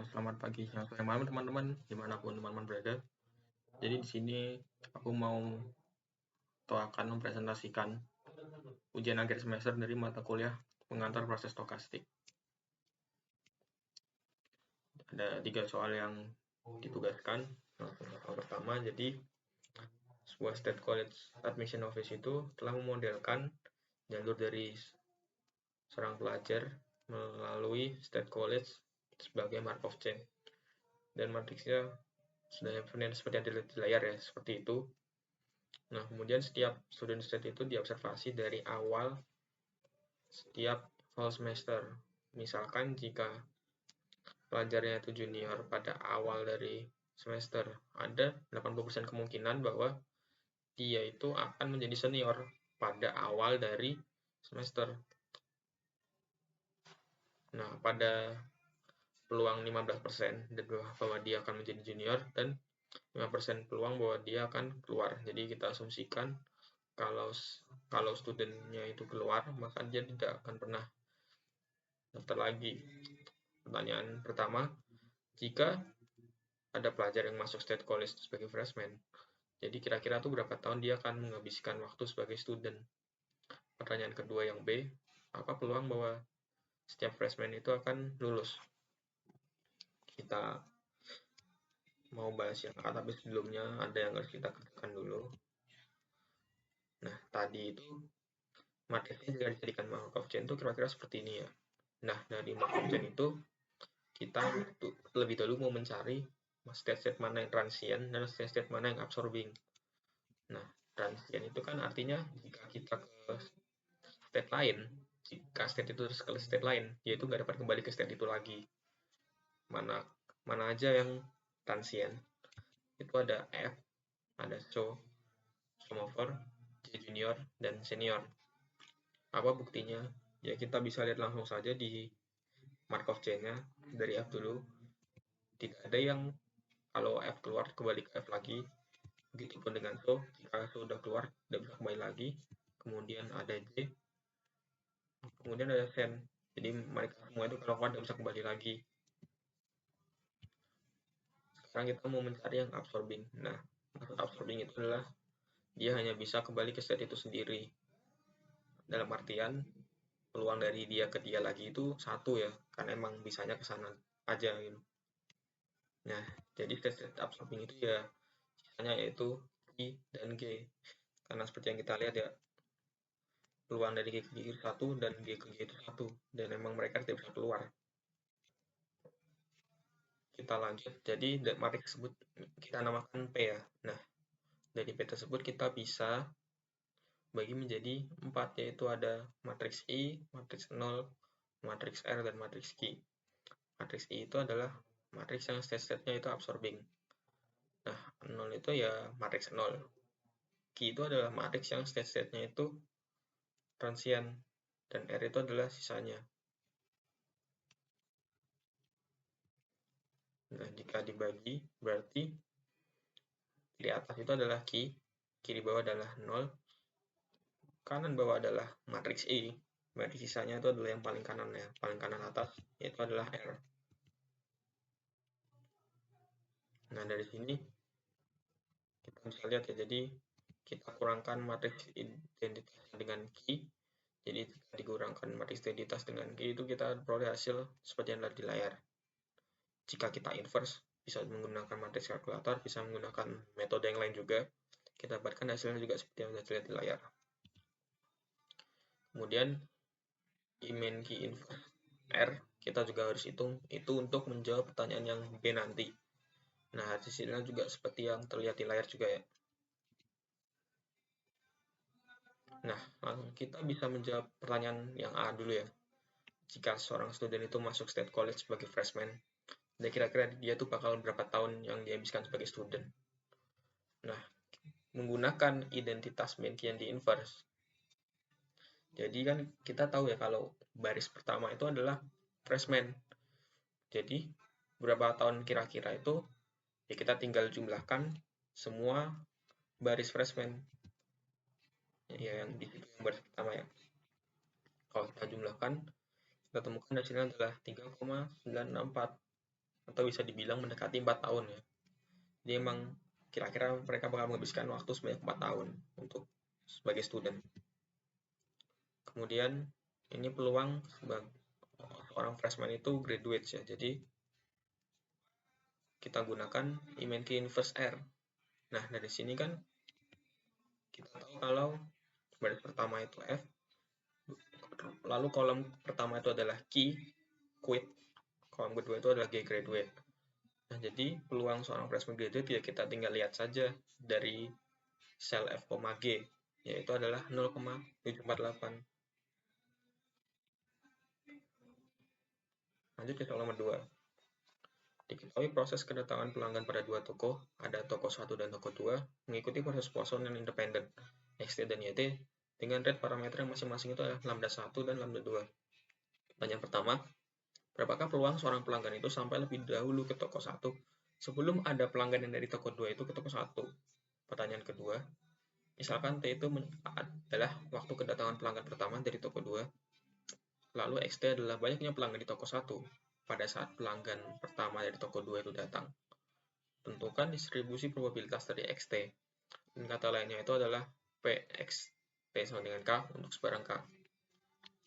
Selamat pagi, siang, sore, malam teman-teman, dimanapun teman-teman berada. Jadi di sini aku mau atau akan mempresentasikan ujian akhir semester dari mata kuliah pengantar proses stokastik. Ada 3 soal yang ditugaskan. Soal pertama, jadi sebuah state college admission office itu telah memodelkan jalur dari seorang pelajar melalui state college sebagai Markov chain. Dan matriksnya sudah seperti yang dilihat di layar ya, seperti itu. Nah, kemudian setiap student state itu diobservasi dari awal setiap fall semester. Misalkan jika pelajarnya itu junior pada awal dari semester, ada 80% kemungkinan bahwa dia itu akan menjadi senior pada awal dari semester. Nah, pada peluang 15% bahwa dia akan menjadi junior dan 5% peluang bahwa dia akan keluar. Jadi kita asumsikan kalau studentnya itu keluar, maka dia tidak akan pernah daftar lagi. Pertanyaan pertama, jika ada pelajar yang masuk state college sebagai freshman, jadi kira-kira tuh berapa tahun dia akan menghabiskan waktu sebagai student? Pertanyaan kedua yang B, apa peluang bahwa setiap freshman itu akan lulus? Kita mau bahas yang A, tapi sebelumnya ada yang harus kita katakan dulu. Nah, tadi itu matriksnya jika dijadikan Markov chain itu kira-kira seperti ini ya. Nah, dari Markov chain itu kita lebih dahulu mau mencari state-state mana yang transient dan state-state mana yang absorbing. Nah, transient itu kan artinya jika kita ke state lain, jika state itu terus ke state lain, yaitu nggak dapat kembali ke state itu lagi. Mana aja yang transient? Itu ada F, ada sum over, J junior, dan senior. Apa buktinya? Ya kita bisa lihat langsung saja di Markov chain-nya dari F dulu. Tidak ada yang kalau F keluar kembali ke F lagi. Begitupun dengan so, jika so sudah keluar tidak bisa kembali lagi. Kemudian ada J, kemudian ada sen. Jadi mereka semua itu kalau keluar tidak bisa kembali lagi. Sekarang kita mau mencari yang absorbing. Nah, maksud absorbing itu adalah dia hanya bisa kembali ke state itu sendiri. Dalam artian peluang dari dia ke dia lagi itu satu ya, karena emang bisanya ke sana aja gitu. Nah, jadi state absorbing itu ya sisanya yaitu I dan G. Karena seperti yang kita lihat ya, peluang dari G ke G itu 1 dan G ke G itu 1, dan emang mereka tidak bisa keluar. Kita lanjut, jadi matriks tersebut kita namakan P ya. Nah, dari P tersebut kita bisa bagi menjadi 4, yaitu ada matriks I, matriks 0, matriks R, dan matriks Q. Matriks I itu adalah matriks yang state-nya itu absorbing. Nah, 0 itu ya matriks 0. Q itu adalah matriks yang state-nya itu transient, dan R itu adalah sisanya. Nah, jika dibagi, berarti di atas itu adalah Q, kiri bawah adalah 0, kanan bawah adalah matriks I, berarti sisanya itu adalah yang paling kanan ya, paling kanan atas, yaitu adalah R. Nah, dari sini kita bisa lihat ya, jadi kita kurangkan matriks identitas dengan Q, jadi jika dikurangkan matriks identitas dengan Q itu kita peroleh hasil seperti yang ada di layar. Jika kita inverse, bisa menggunakan matriks kalkulator, bisa menggunakan metode yang lain juga, kita dapatkan hasilnya juga seperti yang sudah dilihat di layar. Kemudian I min Q inverse R kita juga harus hitung, itu untuk menjawab pertanyaan yang B nanti. Nah, hasilnya juga seperti yang terlihat di layar juga ya. Nah, kita bisa menjawab pertanyaan yang A dulu ya. Jika seorang student itu masuk state college sebagai freshman, dan kira-kira dia tuh bakal berapa tahun yang dihabiskan sebagai student. Nah, menggunakan identitas min Q yang di inverse. Jadi kan kita tahu ya kalau baris pertama itu adalah freshman. Jadi berapa tahun kira-kira itu ya kita tinggal jumlahkan semua baris freshman. Ya yang di situ yang baris pertama ya. Kalau kita jumlahkan, kita temukan hasilnya adalah 3,964. atau bisa dibilang mendekati 4 tahun ya. Jadi emang kira-kira mereka bakal menghabiskan waktu sebanyak 4 tahun untuk sebagai student. Kemudian ini peluang sebagai orang freshman itu graduate ya. Jadi kita gunakan Imenki Inverse R. Nah, dari sini kan kita tahu kalau baris pertama itu F, lalu kolom pertama itu adalah key, quit, kolom kedua itu adalah G, graduate. Nah, jadi peluang seorang freshman graduate ya kita tinggal lihat saja dari sel F, G, yaitu adalah 0,748. Lanjut ke soal nomor 2. Diketahui proses kedatangan pelanggan pada dua toko, ada toko 1 dan toko 2, mengikuti proses Poisson yang independen, XT dan YT, dengan rate parameter yang masing-masing itu adalah lambda 1 dan lambda 2. Pertanyaan pertama, berapakah peluang seorang pelanggan itu sampai lebih dahulu ke toko 1 sebelum ada pelanggan yang dari toko 2 itu ke toko 1? Pertanyaan kedua, misalkan T itu adalah waktu kedatangan pelanggan pertama dari toko 2, lalu XT adalah banyaknya pelanggan di toko 1 pada saat pelanggan pertama dari toko 2 itu datang. Tentukan distribusi probabilitas dari XT. Dan kata lainnya itu adalah PXT sama dengan K untuk sebarang K.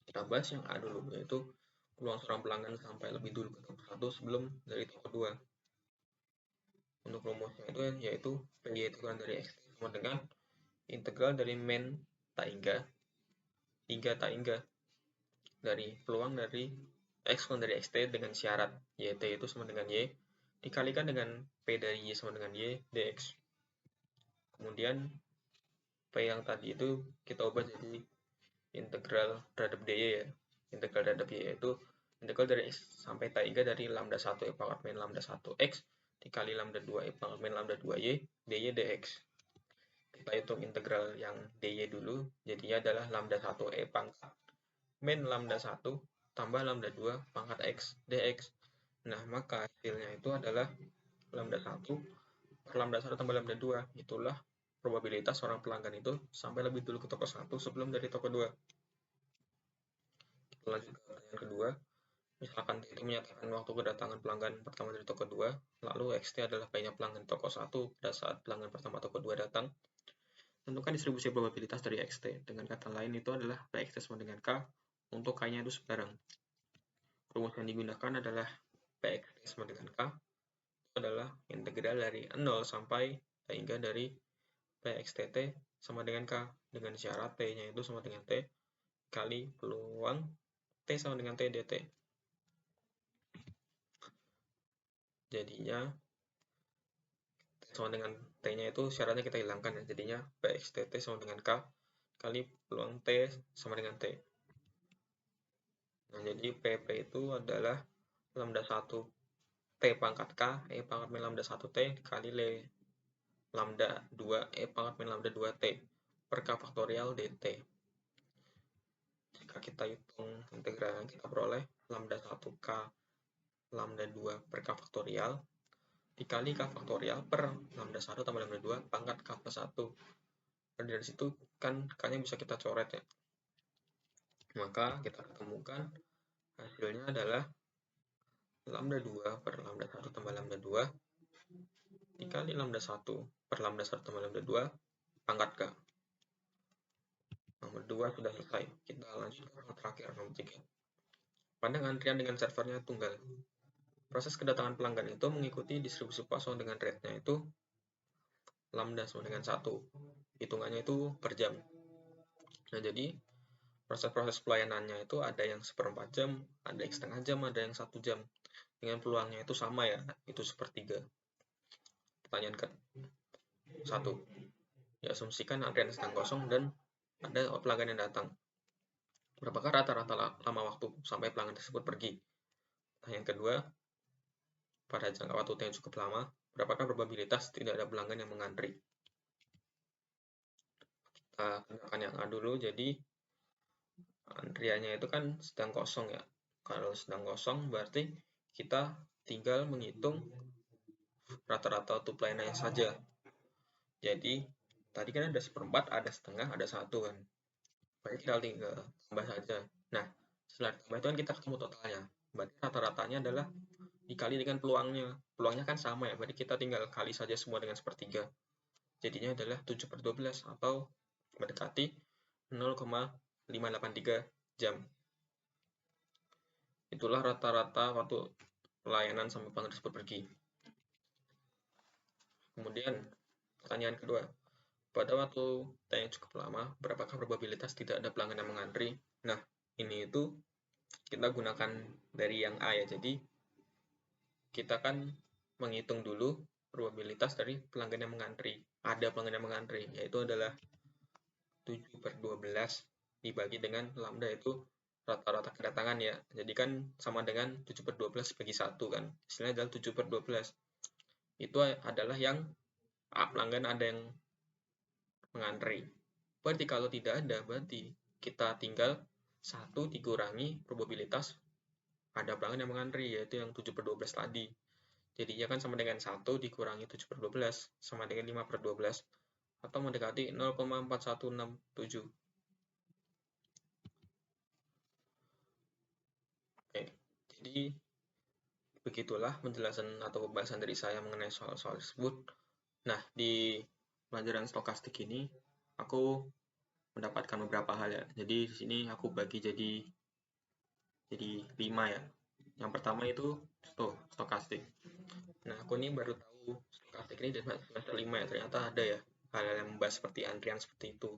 Kita bahas yang A dulu, yaitu peluang seorang pelanggan sampai lebih dulu ke toko 1 sebelum dari toko 2. Untuk rumusnya itu yaitu PY itu kan dari XT sama dengan integral dari min tak hingga dari peluang dari X dari XT dengan syarat YT itu sama dengan Y dikalikan dengan P dari Y sama dengan Y dx. Kemudian P yang tadi itu kita ubah jadi integral terhadap dy ya. Integral terhadap Y itu integral dari X sampai T3 dari lambda 1 E pangkat min lambda 1 X dikali lambda 2 E pangkat min lambda 2 Y dy dx. Kita hitung integral yang dy dulu, jadinya adalah lambda 1 E pangkat min lambda 1 tambah lambda 2 pangkat X dx. Nah, maka hasilnya itu adalah lambda 1 per lambda 1 tambah lambda 2. Itulah probabilitas seorang pelanggan itu sampai lebih dulu ke toko 1 sebelum dari toko 2. Kita lanjut ke pertanyaan kedua. Misalkan itu menyatakan waktu kedatangan pelanggan pertama dari toko 2, lalu XT adalah banyak pelanggan toko 1 pada saat pelanggan pertama toko 2 datang. Tentukan distribusi probabilitas dari XT. Dengan kata lain itu adalah PXT sama dengan K untuk K-nya itu sebarang. Rumus yang digunakan adalah PXT sama dengan K itu adalah integral dari 0 sampai hingga dari PXTT sama dengan K dengan syarat T-nya itu sama dengan T kali peluang T sama dengan T dt. Jadinya T sama dengan T-nya itu syaratnya kita hilangkan ya. Jadinya PXTT sama dengan K kali peluang T sama dengan T. Nah, jadi PP itu adalah lambda 1 T pangkat K E pangkat min lambda 1 T dikali lambda 2 E pangkat min lambda 2 T per K faktorial dt. Jika kita hitung integral yang kita peroleh lambda 1 K lambda 2 per K faktorial dikali K faktorial per lambda 1 tambah lambda 2 pangkat K plus 1. Dan dari situ kan K-nya bisa kita coret ya. Maka kita ketemukan hasilnya adalah lambda 2 per lambda 1 tambah lambda 2 dikali lambda 1 per lambda 1 tambah lambda 2 pangkat K. Nomor 2 sudah selesai. Kita lanjut ke nomor terakhir, nomor 3. Pandang antrian dengan servernya tunggal. Proses kedatangan pelanggan itu mengikuti distribusi Poisson dengan rate-nya itu lambda sama dengan 1. Hitungannya itu per jam. Nah, jadi proses-proses pelayanannya itu ada yang 1/4 jam, ada yang setengah jam, ada yang 1 jam. Dengan peluangnya itu sama ya, itu 1/3. Pertanyaan ke-1. Diasumsikan antrian sedang kosong dan ada pelanggan yang datang. Berapakah rata-rata lama waktu sampai pelanggan tersebut pergi? Pertanyaan kedua, pada jangka waktu yang cukup lama, berapakah probabilitas tidak ada pelanggan yang mengantri? Kita kerjakan yang A dulu, jadi antriannya itu kan sedang kosong ya. Kalau sedang kosong berarti kita tinggal menghitung rata-rata waktu pelayanannya saja. Jadi tadi kan ada 1/4, ada setengah, ada 1 kan. Berarti kita tinggal tambah saja. Nah, setelah ditambah itu kan kita ketemu totalnya. Berarti rata-ratanya adalah dikali dengan peluangnya. Peluangnya kan sama ya, berarti kita tinggal kali saja semua dengan sepertiga. Jadinya adalah 7/12 atau mendekati 0,583 jam. Itulah rata-rata waktu pelayanan sampai pelanggan tersebut pergi. Kemudian, pertanyaan kedua, pada waktu yang cukup lama, berapakah probabilitas tidak ada pelanggan yang mengantri? Nah, ini itu kita gunakan dari yang A ya. Jadi, kita kan menghitung dulu probabilitas dari pelanggan yang mengantri. Ada pelanggan yang mengantri, yaitu adalah 7/12 dibagi dengan lambda, itu rata-rata kedatangan ya. Jadi kan sama dengan 7/12 bagi 1 kan. Istilahnya adalah 7/12. Itu adalah yang pelanggan ada yang mengantri. Berarti kalau tidak ada, berarti kita tinggal 1 dikurangi probabilitas ada pelanggan yang mengantri, yaitu yang 7/12 tadi. Jadinya kan sama dengan 1 dikurangi 7/12, sama dengan 5/12, atau mendekati 0,4167. Oke, jadi begitulah penjelasan atau pembahasan dari saya mengenai soal-soal tersebut. Nah, di pelajaran stokastik ini, aku mendapatkan beberapa hal ya. Jadi di sini aku bagi jadi 5 ya. Yang pertama itu stokastik. Nah, aku ini baru tahu stokastik ini dari semester 5 ya. Ternyata ada ya hal-hal yang membahas seperti antrian seperti itu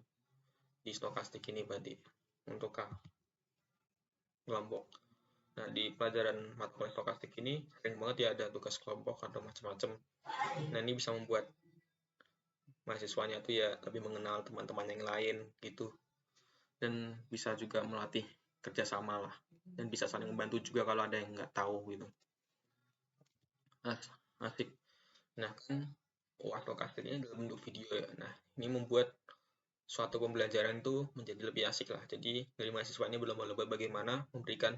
di stokastik ini berarti untuk kelompok. Nah, di pelajaran mata kuliah stokastik ini sering banget ya ada tugas kelompok atau macam-macam. Nah, ini bisa membuat mahasiswanya tuh ya lebih mengenal teman-teman yang lain gitu. Dan bisa juga melatih kerjasama lah. Dan bisa saling membantu juga kalau ada yang nggak tahu gitu. Nah, asik. Nah, kan stokastik ini dalam bentuk video ya. Nah, ini membuat suatu pembelajaran itu menjadi lebih asik lah. Jadi, dari mahasiswa ini berlomba-lomba bagaimana memberikan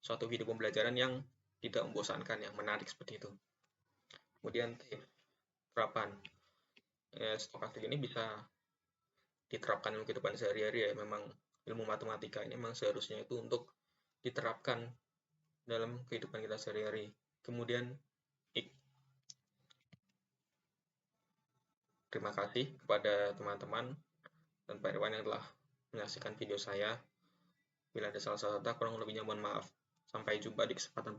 suatu video pembelajaran yang tidak membosankan, yang menarik seperti itu. Kemudian terapan. Stokastik ini bisa diterapkan dalam kehidupan sehari-hari ya. Memang ilmu matematika ini memang seharusnya itu untuk diterapkan dalam kehidupan kita sehari-hari. Kemudian, terima kasih kepada teman-teman dan Pak Irwan yang telah menyaksikan video saya. Bila ada salah-salah kata, kurang lebihnya mohon maaf. Sampai jumpa di kesempatan berikutnya.